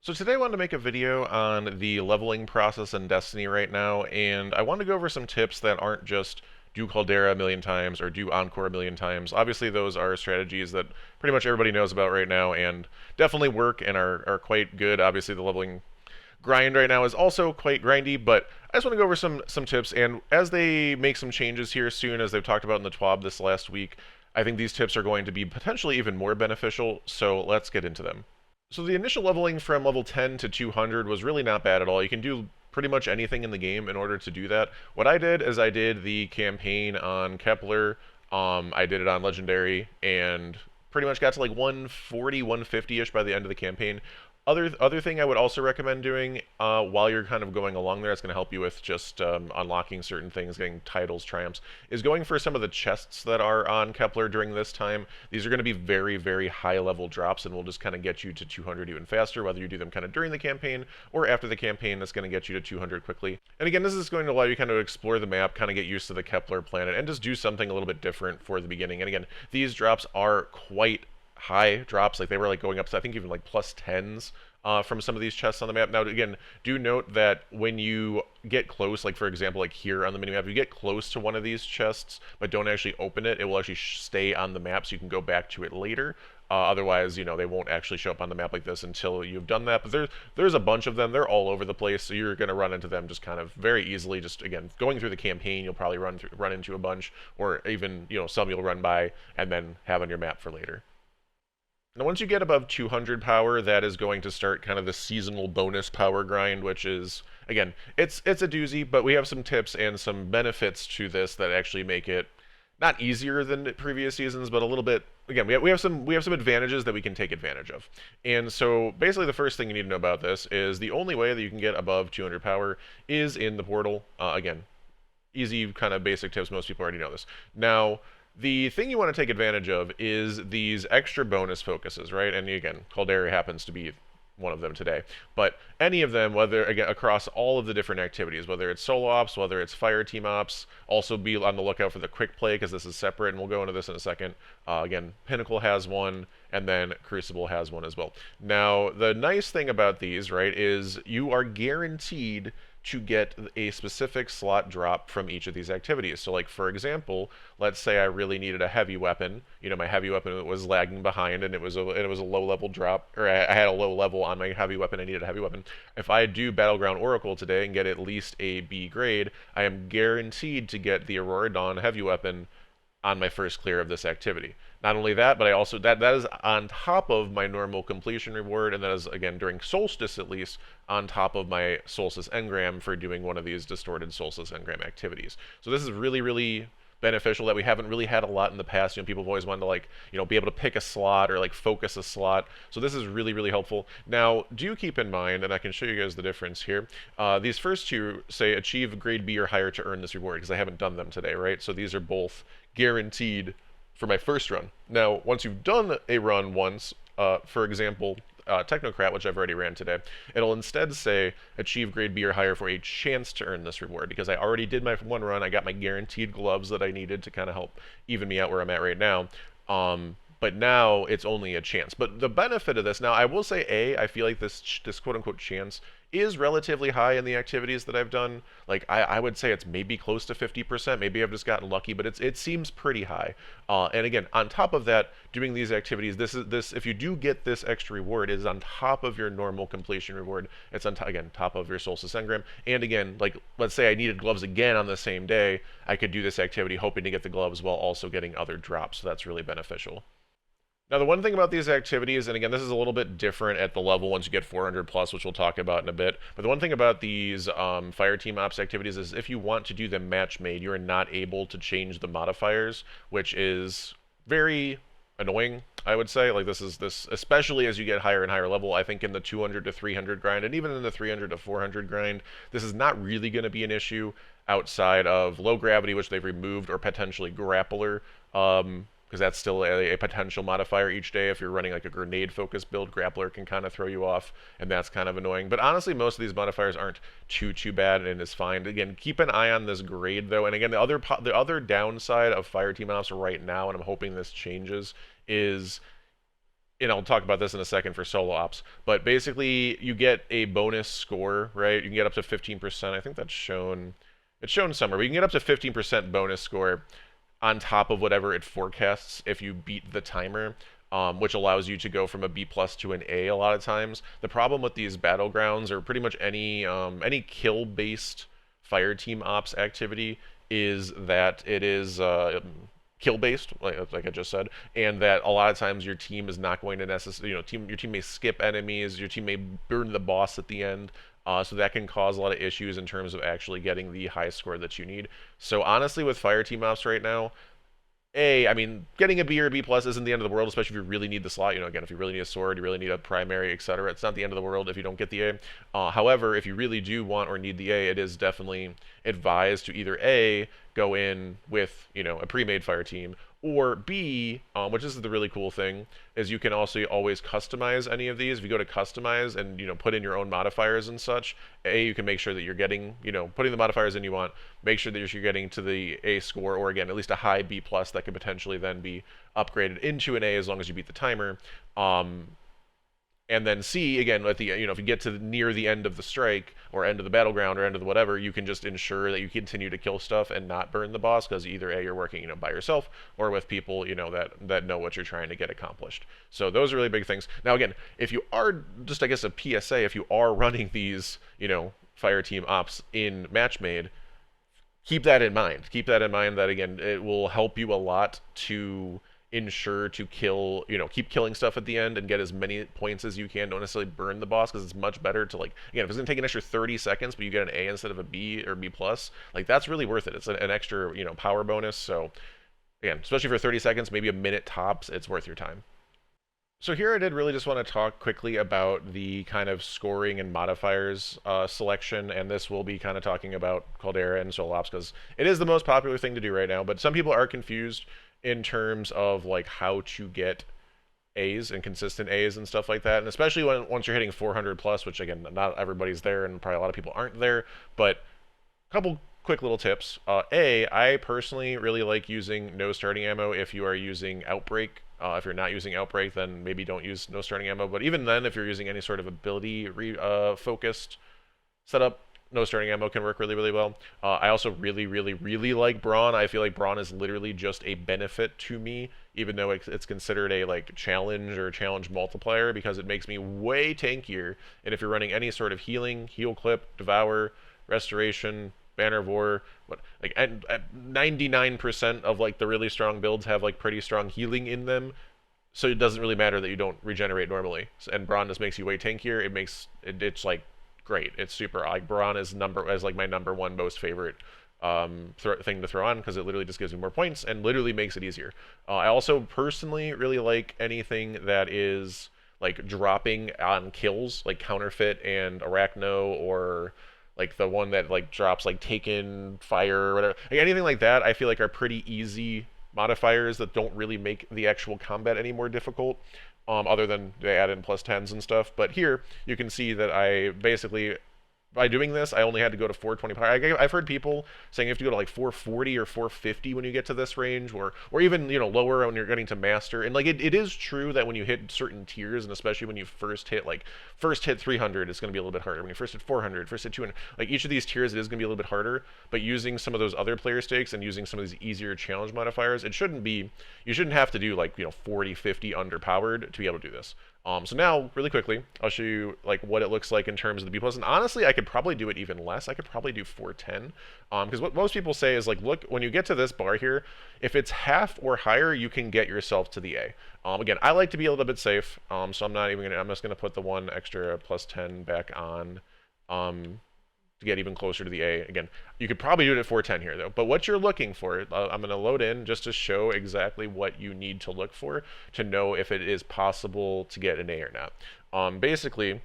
So today I wanted to make a video on the leveling process in Destiny right now, and I want to go over some tips that aren't just do Caldera a million times or do Encore a million times. Obviously those are strategies that pretty much everybody knows about right now and definitely work and are quite good. Obviously the leveling grind right now is also quite grindy, but I just want to go over some tips, and as they make some changes here soon, as they've talked about in the TWAB this last week, I think these tips are going to be potentially even more beneficial, so let's get into them. So the initial leveling from level 10 to 200 was really not bad at all. You can do pretty much anything in the game in order to do that. What I did is I did the campaign on Kepler, I did it on Legendary, and pretty much got to like 140, 150-ish by the end of the campaign. Other thing I would also recommend doing while you're kind of going along there, it's going to help you with just unlocking certain things, getting titles, triumphs, is going for some of the chests that are on Kepler during this time. These are going to be very, very high level drops and will just kind of get you to 200 even faster, whether you do them kind of during the campaign or after the campaign. That's going to get you to 200 quickly. And again, this is going to allow you kind of explore the map, kind of get used to the Kepler planet, and just do something a little bit different for the beginning. And again, these drops are quite high drops. Like, they were like going up to, I think, even like plus 10s from some of these chests on the map. Now, again, do note that when you get close, like for example, like here on the minimap, you get close to one of these chests, but don't actually open it, it will actually stay on the map, so you can go back to it later. Otherwise, you know, they won't actually show up on the map like this until you've done that. But there's a bunch of them. They're all over the place, so you're going to run into them just kind of very easily. Just, again, going through the campaign, you'll probably run into a bunch, or even, you know, some you'll run by and then have on your map for later. Now, once you get above 200 power, that is going to start kind of the seasonal bonus power grind, which is, again, it's a doozy, but we have some tips and some benefits to this that actually make it not easier than previous seasons, but a little bit. Again, we have some advantages that we can take advantage of. And so basically the first thing you need to know about this is the only way that you can get above 200 power is in the portal. Again, easy kind of basic tips. Most people already know this. Now, the thing you want to take advantage of is these extra bonus focuses, right? And again, Caldera happens to be one of them today. But any of them, whether, again, across all of the different activities, whether it's solo ops, whether it's fire team ops, also be on the lookout for the quick play, because this is separate, and we'll go into this in a second. Again, Pinnacle has one, and then Crucible has one as well. Now, the nice thing about these, right, is you are guaranteed to get a specific slot drop from each of these activities. So like, for example, let's say I really needed a heavy weapon. You know, my heavy weapon was lagging behind, and it was a low level drop, or I had a low level on my heavy weapon. I needed a heavy weapon. If I do Battleground Oracle today and get at least a B grade, I am guaranteed to get the Aurora Dawn heavy weapon on my first clear of this activity. Not only that, but I also, that is on top of my normal completion reward, and that is, again, during Solstice at least, on top of my Solstice engram for doing one of these distorted Solstice engram activities. So this is really, really beneficial that we haven't really had a lot in the past. You know, people have always wanted to, like, you know, be able to pick a slot or like focus a slot. So this is really, really helpful. Now, do keep in mind, and I can show you guys the difference here. These first two say achieve grade B or higher to earn this reward, because I haven't done them today, right? So these are both guaranteed for my first run. Now, once you've done a run once, for example, Technocrat, which I've already ran today, it'll instead say achieve grade B or higher for a chance to earn this reward, because I already did my one run. I got my guaranteed gloves that I needed to kind of help even me out where I'm at right now. But now it's only a chance. But the benefit of this, now I will say, I feel like this quote-unquote chance is relatively high in the activities that I've done. Like, I would say it's maybe close to 50%. Maybe I've just gotten lucky, but it seems pretty high. And again, on top of that, doing these activities, if you do get this extra reward, it is on top of your normal completion reward. It's on again, top of your Solstice engram. And again, like, let's say I needed gloves again on the same day, I could do this activity hoping to get the gloves while also getting other drops. So that's really beneficial. Now, the one thing about these activities, and again, this is a little bit different at the level once you get 400 plus, which we'll talk about in a bit, but the one thing about these fire team ops activities is if you want to do them match made, you are not able to change the modifiers, which is very annoying, I would say. Like, this, especially as you get higher and higher level. I think in the 200 to 300 grind, and even in the 300 to 400 grind, this is not really going to be an issue outside of low gravity, which they've removed, or potentially grappler. Because that's still a potential modifier each day. If you're running like a grenade focused build, grappler can kind of throw you off, and that's kind of annoying. But honestly, most of these modifiers aren't too bad, and is fine. Again, keep an eye on this grade though. And again, the other downside of fire team ops right now, and I'm hoping this changes, is and I'll talk about this in a second for solo ops, but basically you get a bonus score, right? You can get up to 15%. I think that's shown, it's shown somewhere, but you can get up to 15% bonus score on top of whatever it forecasts if you beat the timer, which allows you to go from a B plus to an A a lot of times. The problem with these battlegrounds, or pretty much any kill based fire team ops activity, is that it is kill based, like I just said, and that a lot of times your team is not going to necessarily, your team may skip enemies, your team may burn the boss at the end. So that can cause a lot of issues in terms of actually getting the high score that you need. So honestly, with fire team ops right now, I mean, getting a B or a B plus isn't the end of the world, especially if you really need the slot. Again, if you really need a sword, you really need a primary, etc. It's not the end of the world if you don't get the A. However, if you really do want or need the A, it is definitely advised to either A, go in with, a pre-made fire team, or B, which is the really cool thing, is you can also always customize any of these. If you go to customize and, put in your own modifiers and such, you can make sure that you're getting, putting the modifiers in you want, make sure that you're getting to the A score, or again, at least a high B plus that could potentially then be upgraded into an A as long as you beat the timer. And then C, again, if you get to near the end of the strike, or end of the battleground, or end of the whatever, you can just ensure that you continue to kill stuff and not burn the boss, because either A, you're working, by yourself, or with people, that know what you're trying to get accomplished. So those are really big things. Now, again, if you are, just I guess a PSA, if you are running these, fire team ops in match-made, keep that in mind. Keep that in mind that, again, it will help you a lot to ensure to kill, keep killing stuff at the end and get as many points as you can. Don't necessarily burn the boss, because it's much better to, again, if it's going to take an extra 30 seconds, but you get an A instead of a B or B plus, that's really worth it. It's an extra, power bonus. So, again, especially for 30 seconds, maybe a minute tops, it's worth your time. So here I did really just want to talk quickly about the kind of scoring and modifiers selection, and this will be kind of talking about Caldera and solo ops, because it is the most popular thing to do right now, but some people are confused in terms of how to get A's and consistent A's and stuff like that, and especially once you're hitting 400 plus, which again, not everybody's there, and probably a lot of people aren't there, but a couple quick little tips. I personally really like using no starting ammo if you are using Outbreak. If you're not using Outbreak, then maybe don't use no starting ammo, but even then, if you're using any sort of ability focused setup, no starting ammo can work really, really well. I also really, really, really like Brawn. I feel like Brawn is literally just a benefit to me, even though it's considered a challenge or challenge multiplier, because it makes me way tankier. And if you're running any sort of healing, heal clip, devour, restoration, banner of war, and 99% of the really strong builds have pretty strong healing in them. So it doesn't really matter that you don't regenerate normally. And Brawn just makes you way tankier. It's great. It's super. Brawn is my number one most favorite thing to throw on, because it literally just gives me more points and literally makes it easier. I also personally really like anything that is dropping on kills, like Counterfeit and Arachno, or the one that drops Taken, Fire, or whatever. Anything like that, I feel are pretty easy modifiers that don't really make the actual combat any more difficult. Other than they add in plus 10s and stuff. But here, you can see that I basically, by doing this, I only had to go to 420 power. I've heard people saying you have to go to 440 or 450 when you get to this range, or even lower when you're getting to master. And it is true that when you hit certain tiers, and especially when you first hit 300, it's going to be a little bit harder. When you first hit 400, first hit 200, each of these tiers, it is going to be a little bit harder. But using some of those other player stakes and using some of these easier challenge modifiers, you shouldn't have to do 40, 50 underpowered to be able to do this. So now, really quickly, I'll show you what it looks like in terms of the B plus. And honestly, I could probably do it even less. I could probably do 410. Because what most people say is look, when you get to this bar here, if it's half or higher, you can get yourself to the A. Again, I like to be a little bit safe, so I'm just gonna put the one extra plus 10 back on. To get even closer to the A. Again, you could probably do it at 410 here though, but what you're looking for, I'm going to load in just to show exactly what you need to look for to know if it is possible to get an A or not. Basically,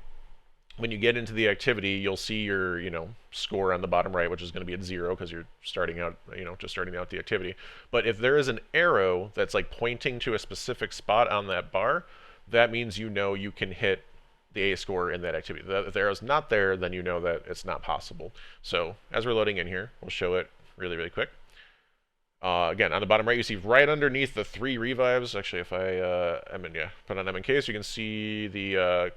when you get into the activity, you'll see your, score on the bottom right, which is going to be at 0 because you're starting out, just starting out the activity. But if there is an arrow that's pointing to a specific spot on that bar, that means you can hit the A score in that activity. If the arrow's not there, then you know that it's not possible. So as we're loading in here, we'll show it really, really quick. Again, on the bottom right, you see right underneath the 3 revives. Actually, if I put on M in case, you can see the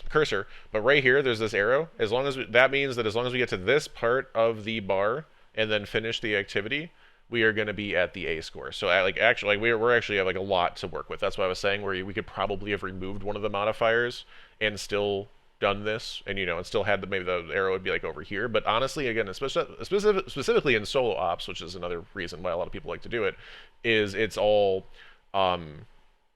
cursor. But right here, there's this arrow. As long as that means that as long as we get to this part of the bar and then finish the activity, we are going to be at the A score. So like actually, like we're actually have like a lot to work with. That's what I was saying, where we could probably have removed one of the modifiers and still done this, and and still had maybe the arrow would be like over here. But honestly, again, specifically in solo ops, which is another reason why a lot of people like to do it, is it's all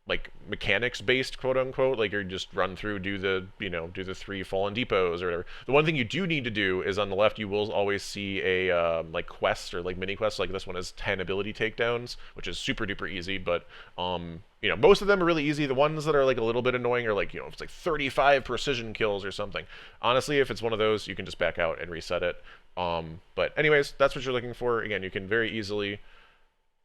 like mechanics based, quote unquote. Like you just run through, do the 3 fallen depots or whatever. The one thing you do need to do is on the left, you will always see a like quest or like mini quests. Like this one is 10 ability takedowns, which is super duper easy. But most of them are really easy. The ones that are like a little bit annoying are like if it's like 35 precision kills or something. Honestly, if it's one of those, you can just back out and reset it. But anyways, that's what you're looking for. Again, you can very easily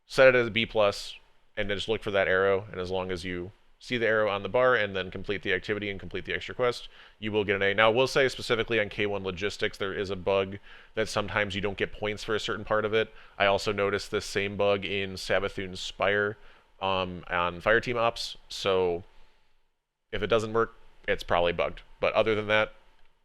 set it as a B plus, and then just look for that arrow, and as long as you see the arrow on the bar and then complete the activity and complete the extra quest, you will get an A. Now, I will say specifically on K1 Logistics, there is a bug that sometimes you don't get points for a certain part of it. I also noticed this same bug in Savathun's Spire on Fireteam Ops, so if it doesn't work, it's probably bugged. But other than that,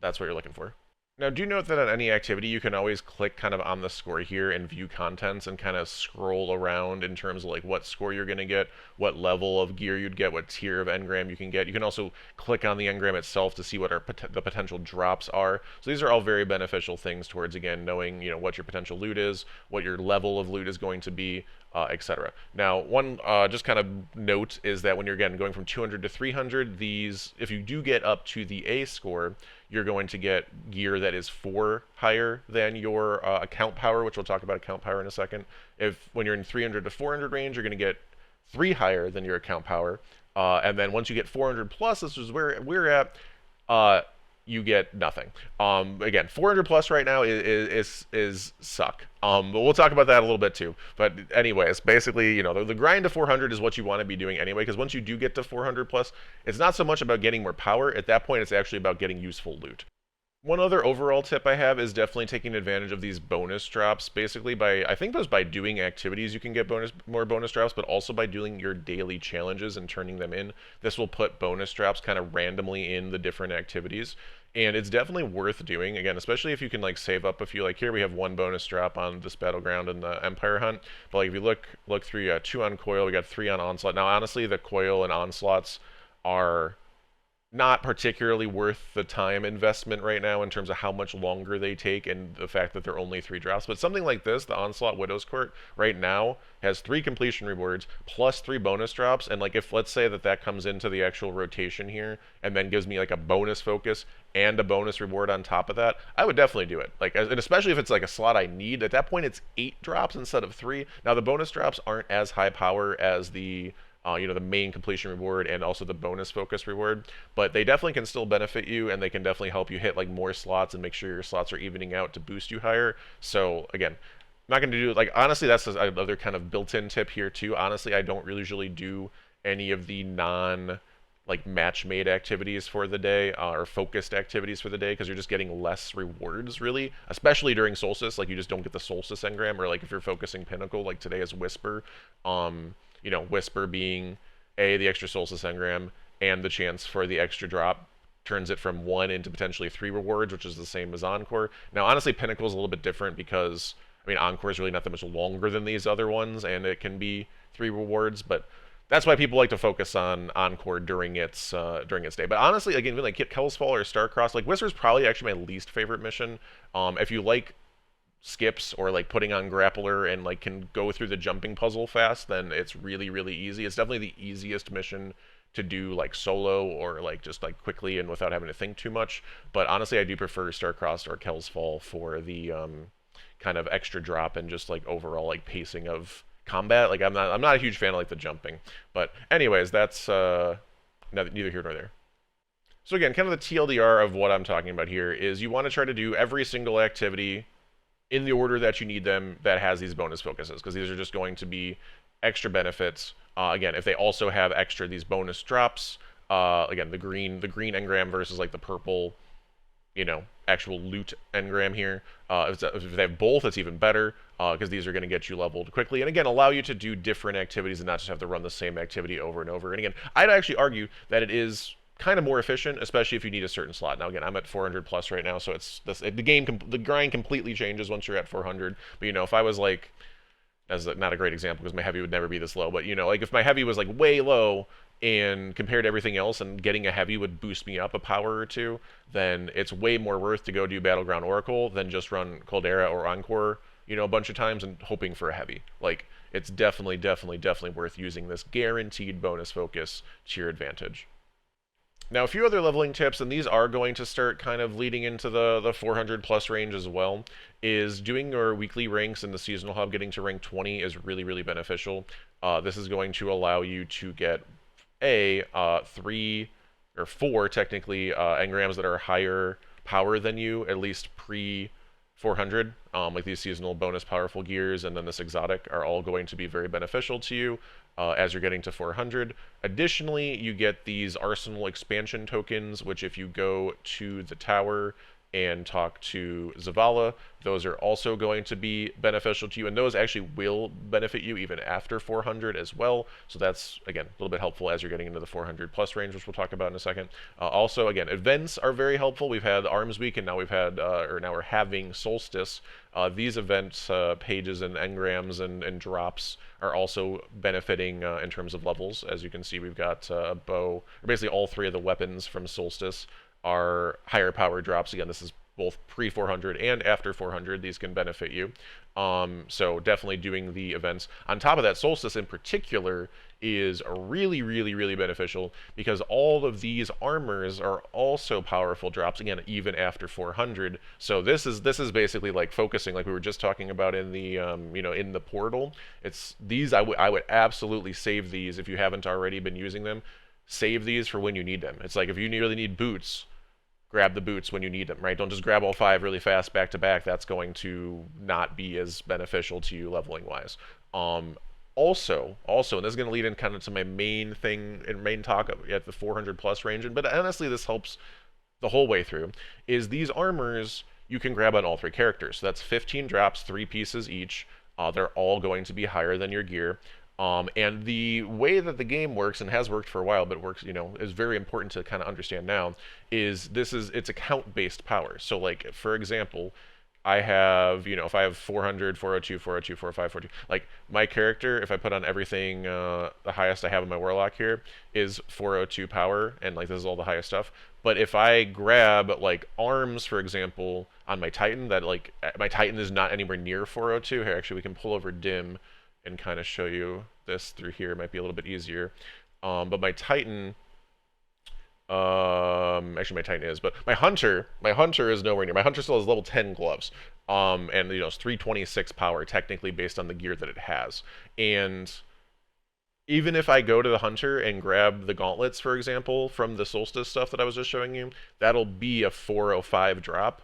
that's what you're looking for. Now, do note that on any activity, you can always click kind of on the score here and view contents and kind of scroll around in terms of like what score you're going to get, what level of gear you'd get, what tier of engram you can get. You can also click on the engram itself to see what the potential drops are. So these are all very beneficial things towards, again, knowing what your potential loot is, what your level of loot is going to be, etc. Now, one just kind of note is that when you're, again, going from 200 to 300, these, if you do get up to the A score, you're going to get gear that is 4 higher than your account power, which we'll talk about account power in a second. When you're in 300 to 400 range, you're going to get 3 higher than your account power. And then once you get 400 plus, this is where we're at, you get nothing. Again, 400 plus right now is suck. But we'll talk about that a little bit too. But anyways, basically, the grind to 400 is what you want to be doing anyway, because once you do get to 400 plus, it's not so much about getting more power. At that point, it's actually about getting useful loot. One other overall tip I have is definitely taking advantage of these bonus drops. Basically, I think those by doing activities you can get more bonus drops, but also by doing your daily challenges and turning them in. This will put bonus drops kind of randomly in the different activities, and it's definitely worth doing. Again, especially if you can like save up a few. Like here we have 1 bonus drop on this battleground and the Empire Hunt, but like if you look through, you got 2 on Coil, we got 3 on Onslaught. Now, honestly, the Coil and Onslaughts are not particularly worth the time investment right now in terms of how much longer they take and the fact that they're only 3 drops. But something like this, the Onslaught Widow's Court, right now has 3 completion rewards plus 3 bonus drops. And like if let's say that comes into the actual rotation here and then gives me like a bonus focus and a bonus reward on top of that, I would definitely do it. Like, and especially if it's like a slot I need. At that point, it's 8 drops instead of 3. Now the bonus drops aren't as high power as the the main completion reward and also the bonus focus reward, but they definitely can still benefit you, and they can definitely help you hit like more slots and make sure your slots are evening out to boost you higher. So again, I'm not going to do like, honestly, that's another kind of built-in tip here too. Honestly, I don't really usually do any of the non like match-made activities for the day or focused activities for the day, because you're just getting less rewards really, especially during Solstice. Like you just don't get the Solstice engram, or like if you're focusing Pinnacle, like today is Whisper. Whisper being the extra Solstice engram and the chance for the extra drop turns it from 1 into potentially 3 rewards, which is the same as Encore. Now, honestly, Pinnacle is a little bit different because, I mean, Encore is really not that much longer than these other ones, and it can be 3 rewards, but that's why people like to focus on Encore during its day. But honestly, again, even like Kel's Fall or Starcross, like Whisper's probably actually my least favorite mission. If you like skips or like putting on grappler and like can go through the jumping puzzle fast, then it's really, really easy. It's definitely the easiest mission to do like solo or like just like quickly and without having to think too much. But honestly, I do prefer Starcrossed or Kel's Fall for the kind of extra drop and just like overall like pacing of combat. Like I'm not a huge fan of like the jumping. But anyways, that's neither here nor there. So again, kind of the TLDR of what I'm talking about here is you want to try to do every single activity in the order that you need them that has these bonus focuses, because these are just going to be extra benefits. Again, if they also have these bonus drops, again, the green engram versus like the purple actual loot engram here. If they have both, it's even better because these are going to get you leveled quickly and again allow you to do different activities and not just have to run the same activity over and over. And again, I'd actually argue that it is kind of more efficient, especially if you need a certain slot. Now again, I'm at 400 plus right now, so the grind completely changes once you're at 400. But if I was like, not a great example because my heavy would never be this low, but like if my heavy was like way low and compared to everything else and getting a heavy would boost me up a power or two, then it's way more worth to go do Battleground Oracle than just run Caldera or Encore, a bunch of times and hoping for a heavy. Like, it's definitely, definitely, definitely worth using this guaranteed bonus focus to your advantage. Now, a few other leveling tips, and these are going to start kind of leading into the 400 plus range as well, is doing your weekly ranks in the seasonal hub. Getting to rank 20 is really, really beneficial. This is going to allow you to get 3 or 4 technically engrams that are higher power than you, at least pre 400, like these seasonal bonus powerful gears and then this exotic are all going to be very beneficial to you as you're getting to 400. Additionally, you get these arsenal expansion tokens, which if you go to the tower and talk to Zavala, those are also going to be beneficial to you, and those actually will benefit you even after 400 as well. So that's, again, a little bit helpful as you're getting into the 400 plus range, which we'll talk about in a second. Also, again, events are very helpful. We've had Arms Week, and now we're having Solstice. These events pages and engrams and drops are also benefiting in terms of levels. As you can see, we've got a bow, or basically all 3 of the weapons from Solstice are higher power drops. Again, this is both pre 400 and after 400. These can benefit you. So definitely doing the events. On top of that, Solstice in particular is really, really, really beneficial because all of these armors are also powerful drops, again, even after 400. So this is basically like focusing, like we were just talking about in the in the portal. It's these I would absolutely save these if you haven't already been using them. Save these for when you need them. It's like if you really need boots, grab the boots when you need them, right? Don't just grab all 5 really fast back to back. That's going to not be as beneficial to you leveling wise. Also, and this is going to lead in kind of to my main thing and main talk at the 400 plus range, but honestly this helps the whole way through, is these armors you can grab on all 3 characters. So that's 15 drops, 3 pieces each. They're all going to be higher than your gear. And the way that the game works, and has worked for a while, but works, is very important to kind of understand now, is it's account-based power. So, like, for example, I have, if I have 400, 402, 402, 405, 402, like, my character, if I put on everything, the highest I have in my Warlock here is 402 power, and, like, this is all the highest stuff. But if I grab, like, arms, for example, on my Titan, that, like, my Titan is not anywhere near 402. Here, actually, we can pull over dim and kind of show you this through here. It might be a little bit easier. But my Titan, actually my Titan is, but my Hunter is nowhere near. My Hunter still has level 10 gloves. And it's 326 power technically based on the gear that it has. And even if I go to the Hunter and grab the gauntlets, for example, from the Solstice stuff that I was just showing you, that'll be a 405 drop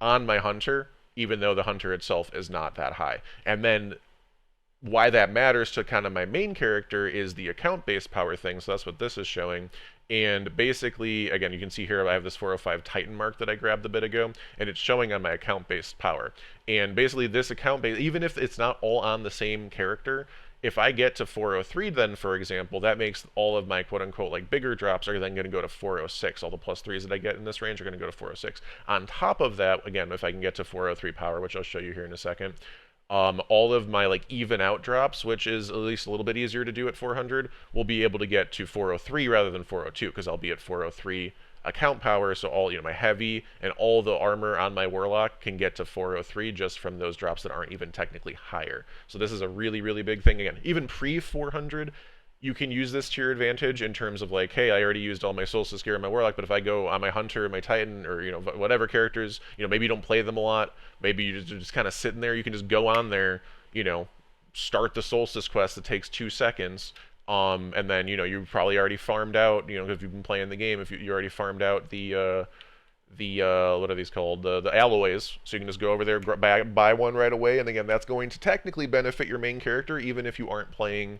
on my Hunter, even though the Hunter itself is not that high. And then why that matters to kind of my main character is the account-based power thing, so that's what this is showing. And basically, again, you can see here I have this 405 Titan mark that I grabbed a bit ago, and it's showing on my account-based power. And basically this account-based, even if it's not all on the same character, if I get to 403 then, for example, that makes all of my quote-unquote like bigger drops are then going to go to 406. All the plus 3s that I get in this range are going to go to 406. On top of that, again, if I can get to 403 power, which I'll show you here in a second, all of my like even out drops, which is at least a little bit easier to do at 400, will be able to get to 403 rather than 402 because I'll be at 403 account power. So all my heavy and all the armor on my Warlock can get to 403 just from those drops that aren't even technically higher. So this is a really, really big thing. Again, even pre 400, you can use this to your advantage in terms of like, hey, I already used all my Solstice gear in my Warlock, but if I go on my Hunter, my Titan, or whatever characters, maybe you don't play them a lot, maybe you're just kind of sitting there, you can just go on there, start the Solstice quest that takes 2 seconds, and then you probably already farmed out, if you've been playing the game, if you already farmed out the what are these called, the alloys, so you can just go over there, buy one right away, and again, that's going to technically benefit your main character even if you aren't playing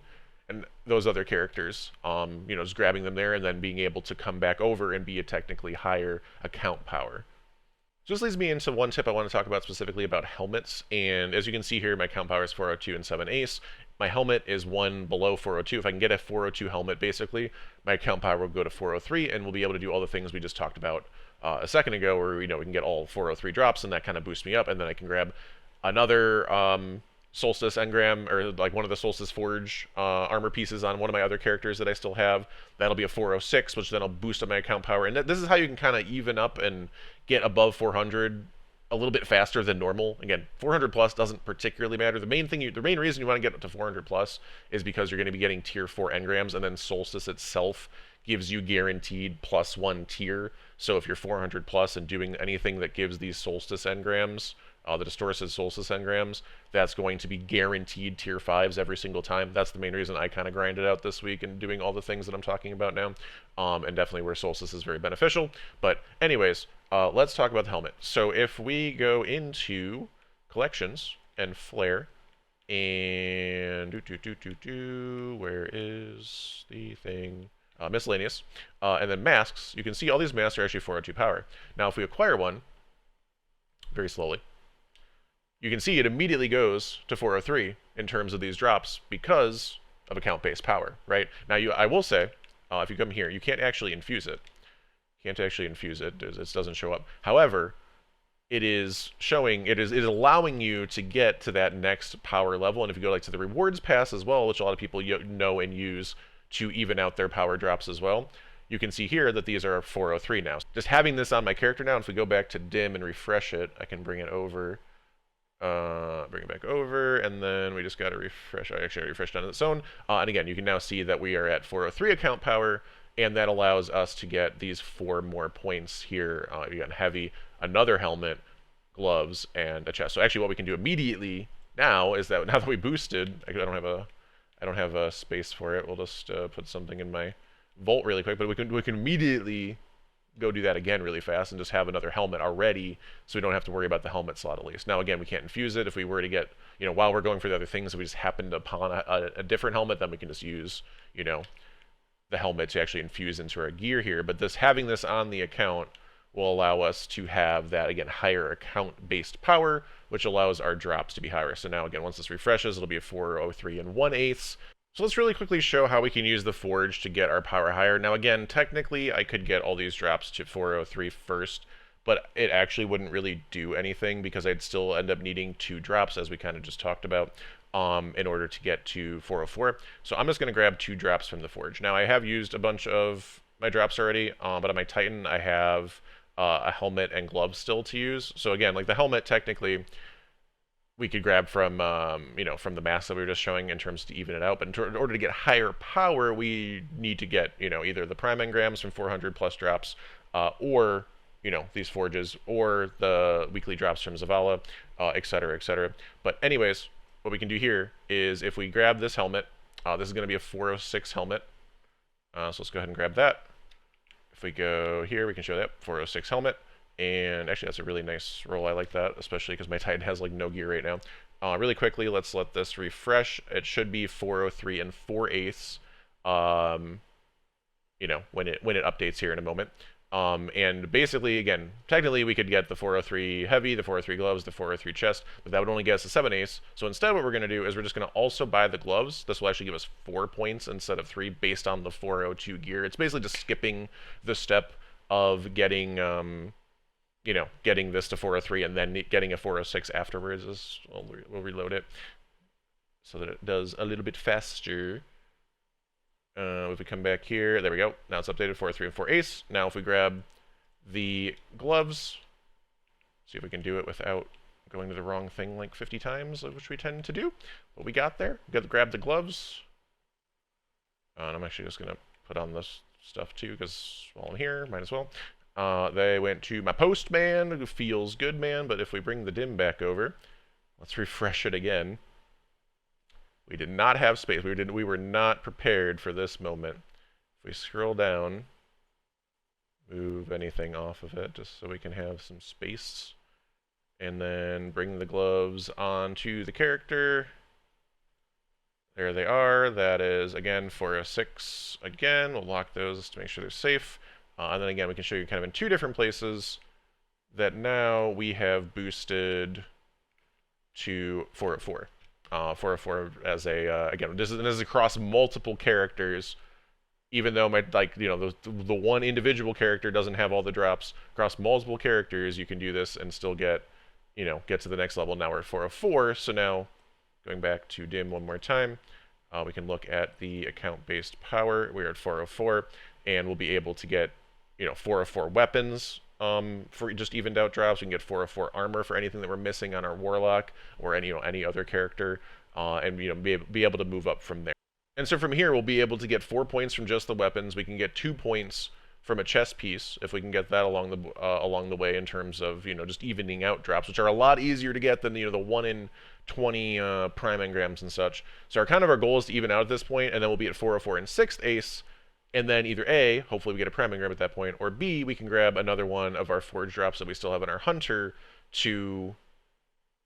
and those other characters, just grabbing them there and then being able to come back over and be a technically higher account power. So this leads me into one tip I want to talk about specifically about helmets. And as you can see here, my count power is 402 and 7 ace. My helmet is one below 402. If I can get a 402 helmet, basically, my count power will go to 403, and we'll be able to do all the things we just talked about a second ago, where we can get all 403 drops, and that kind of boosts me up, and then I can grab another Solstice engram, or like one of the Solstice Forge armor pieces on one of my other characters that I still have. That'll be a 406, which then I'll boost up my account power. And this is how you can kind of even up and get above 400 a little bit faster than normal. Again, 400 plus doesn't particularly matter. The main reason you want to get up to 400 plus is because you're going to be getting tier 4 engrams, and then Solstice itself gives you guaranteed +1 tier. So if you're 400 plus and doing anything that gives these Solstice engrams, the distorted Solstice engrams, that's going to be guaranteed tier 5s every single time. That's the main reason I kind of grinded out this week and doing all the things that I'm talking about now, and definitely where Solstice is very beneficial. But anyways, let's talk about the helmet. So if we go into collections and flare, and where is the thing? Miscellaneous, and then masks, you can see all these masks are actually 402 power. Now if we acquire one, very slowly, you can see it immediately goes to 403 in terms of these drops because of account-based power, right? Now, I will say, if you come here, you can't actually infuse it. You can't actually infuse it. It doesn't show up. However, it is allowing you to get to that next power level. And if you go to the rewards pass as well, which a lot of people know and use to even out their power drops as well, you can see here that these are 403 now. Just having this on my character now, if we go back to dim and refresh it, I can bring it over. Bring it back over, and then we just got to refresh. I actually refreshed on its own. And again, you can now see that we are at 403 account power, and that allows us to get these 4 more points here. You got heavy, another helmet, gloves, and a chest. So actually what we can do immediately now is that now that we boosted, I don't have a space for it. We'll just put something in my vault really quick, but we can immediately go do that again really fast and just have another helmet already, so we don't have to worry about the helmet slot at least. Now again, we can't infuse it. If we were to get, while we're going for the other things, if we just happened upon a different helmet, then we can just use, the helmet to actually infuse into our gear here. But having this on the account will allow us to have that, again, higher account-based power, which allows our drops to be higher. So now again, once this refreshes, it'll be a 403 and 1/8. So let's really quickly show how we can use the Forge to get our power higher. Now again, technically I could get all these drops to 403 first, but it actually wouldn't really do anything because I'd still end up needing 2 drops, as we kind of just talked about, in order to get to 404. So I'm just going to grab 2 drops from the Forge. Now I have used a bunch of my drops already, but on my Titan I have a helmet and gloves still to use. So again, like the helmet, technically we could grab from, from the mask that we were just showing in terms to even it out. But in order to get higher power, we need to get, either the prime engrams from 400 plus drops, or, these forges, or the weekly drops from Zavala, et cetera, et cetera. But anyways, what we can do here is if we grab this helmet, this is going to be a 406 helmet. So let's go ahead and grab that. If we go here, we can show that 406 helmet. And actually, that's a really nice roll. I like that, especially because my Titan has no gear right now. Really quickly, let's let this refresh. It should be 403 and 4/8. When it updates here in a moment. And basically, again, technically we could get the 403 heavy, the 403 gloves, the 403 chest, but that would only get us a 7/8. So instead, what we're going to do is we're just going to also buy the gloves. This will actually give us 4 points instead of 3 based on the 402 gear. It's basically just skipping the step of getting getting this to 403 and then getting a 406 afterwards. We'll reload it so that it does a little bit faster. If we come back here, there we go. Now it's updated 403 and 4/8. Now if we grab the gloves, see if we can do it without going to the wrong thing like 50 times, which we tend to do. But we got there. We got to grab the gloves. And I'm actually just going to put on this stuff too, because while I'm here, might as well. They went to my postman, who feels good, man. But if we bring the dim back over, let's refresh it again. We did not have space. We were not prepared for this moment. If we scroll down, move anything off of it, just so we can have some space. And then bring the gloves onto the character. There they are. That is, again, 406. Again, we'll lock those to make sure they're safe. And then again, we can show you kind of in 2 different places that now we have boosted to 404. 404 as a, again, this is across multiple characters, even though my, like, you know, the one individual character doesn't have all the drops. Across multiple characters, you can do this and still get, you know, get to the next level. Now we're at 404, so now going back to dim one more time, we can look at the account-based power. We're at 404, and we'll be able to get, you know, 404 weapons for just evened out drops. We can get 404 armor for anything that we're missing on our warlock or any, you know, any other character, and, you know, be able to move up from there. And so from here, we'll be able to get 4 points from just the weapons. We can get 2 points from a chess piece if we can get that along the way in terms of, you know, just evening out drops, which are a lot easier to get than, you know, the 1 in 20 prime engrams and such. So our goal is to even out at this point, and then we'll be at 404 in 6th ace, and then either A, hopefully we get a prime engram at that point, or B, we can grab another one of our forge drops that we still have in our hunter to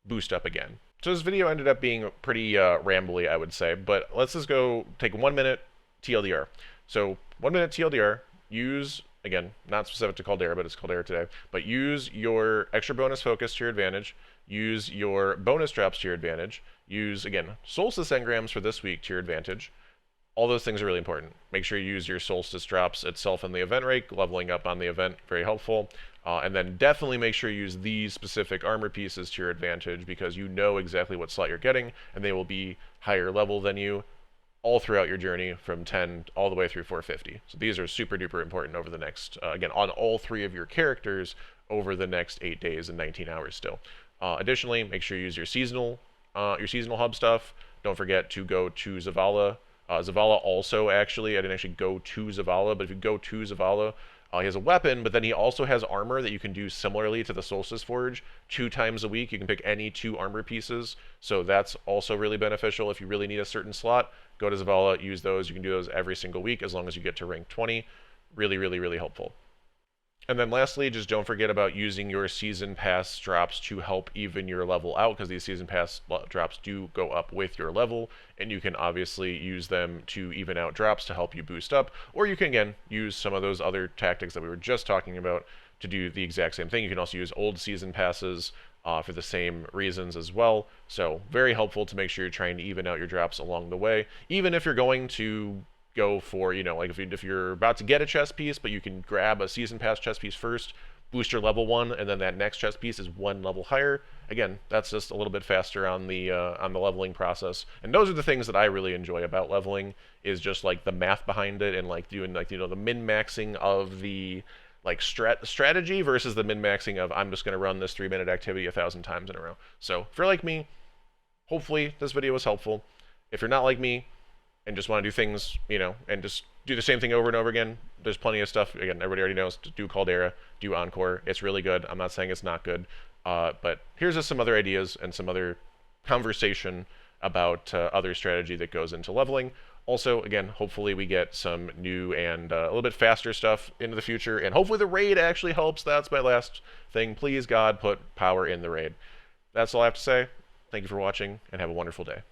boost up again. So this video ended up being pretty rambly, I would say, but let's just go take 1 minute TLDR. So 1 minute TLDR, use, again, not specific to Caldera, but it's Caldera today, but use your extra bonus focus to your advantage, use your bonus drops to your advantage, use, again, Solstice engrams for this week to your advantage. All those things are really important. Make sure you use your Solstice drops itself in the event rate, leveling up on the event, very helpful. And then definitely make sure you use these specific armor pieces to your advantage because you know exactly what slot you're getting, and they will be higher level than you all throughout your journey from 10 all the way through 450. So these are super duper important over the next, again, on all 3 of your characters over the next 8 days and 19 hours still. Additionally, make sure you use your seasonal hub stuff. Don't forget to go to Zavala. Zavala also, actually, I didn't actually go to Zavala, but if you go to Zavala, he has a weapon, but then he also has armor that you can do similarly to the Solstice Forge 2 times a week. You can pick any 2 armor pieces, so that's also really beneficial. If you really need a certain slot, go to Zavala, use those. You can do those every single week as long as you get to rank 20. Really, really, really helpful. And then lastly, just don't forget about using your season pass drops to help even your level out, because these season pass drops do go up with your level, and you can obviously use them to even out drops to help you boost up, or you can again use some of those other tactics that we were just talking about to do the exact same thing. You can also use old season passes for the same reasons as well. So very helpful to make sure you're trying to even out your drops along the way, even if you're going to go for, you know, like if you're about to get a chess piece, but you can grab a season pass chess piece first, boost your level 1, and then that next chess piece is 1 level higher. Again, that's just a little bit faster on the leveling process. And those are the things that I really enjoy about leveling, is just like the math behind it and like doing, like, you know, the min-maxing of the like strategy versus the min-maxing of I'm just going to run this 3-minute activity 1,000 times in a row. So if you're like me, hopefully this video was helpful. If you're not like me and just want to do things, you know, and just do the same thing over and over again, there's plenty of stuff. Again, everybody already knows to do Caldera, do Encore. It's really good. I'm not saying it's not good, but here's just some other ideas and some other conversation about other strategy that goes into leveling. Also, again, hopefully we get some new and a little bit faster stuff into the future, and hopefully the raid actually helps. That's my last thing. Please, God, put power in the raid. That's all I have to say. Thank you for watching, and have a wonderful day.